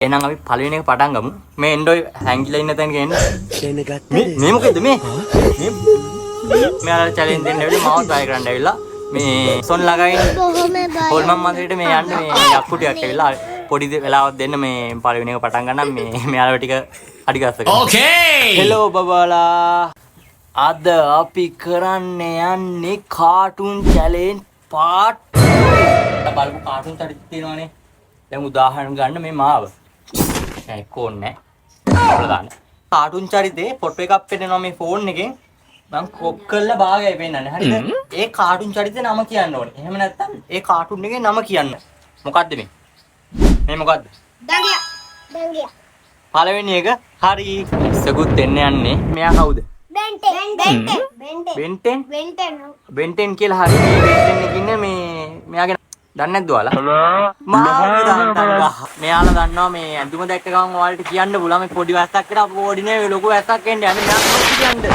එහෙනම් අපි පළවෙනි එක පටන් ගමු. මේ එන්ඩ්‍රොයි හැංගිලා ඉන්න තැනක එන්න. මේ මොකද මේ? මෙයාලා චැලෙන්ජ් දෙන්න ඇවිල්ලා මාවත් බය කරන්න ඇවිල්ලා මේ සොන් ළඟයින් හොල්මන් මන්දිරේට මේ යන්න මේ යක්කුටියක් ඇවිල්ලා පොඩි වෙලාවක් දෙන්න මේ පළවෙනි එක පටන් ගන්නම් මේ මෙයාලා ටික අඩි ගස්ස ගන්න. ඕකේ. හෙලෝ බබාලා. අද අපි කරන්න යන්නේ කාටුන් චැලෙන්ජ් පාර්ට් 2. බලමු කාටුන් චරිත තියෙනවනේ. දැන් උදාහරණ ගන්න මේ මාව. ඒක ඕනේ නැහැ. කාටුන් චරිතේ ෆොටෝ එකක් පෙන්නනවා මේ ෆෝන් එකෙන්. මම ක්‍රොප් කරලා භාගයයි පෙන්නන්නේ. හරිද? ඒ කාටුන් චරිතේ නම කියන්න ඕනේ. එහෙම නැත්නම් ඒ කාටුන් එකේ නම කියන්න. මොකද්ද මේ? මේ මොකද්ද? දඟියා. පළවෙනි එක හරි. ඉස්සකුත් එන්න යන්නේ. මෙයා කවුද? බෙන්ටෙන් කියලා හරි මේ බෙන්ටෙන් එකේ ඉන්න මේ මෙයාගේ දන්නේ නැද්ද ඔයාලා? මෙයාලා දන්නවා මේ ඇඳුම දැක්ක ගමන් ඔයාලට කියන්න පුළුවන් මේ පොඩි වැස්සක් එක්ක පොඩි නෙවෙයි ලොකු වැස්සක් එන්න යන්නේ මෙයා කොහොමද කියන්නේ?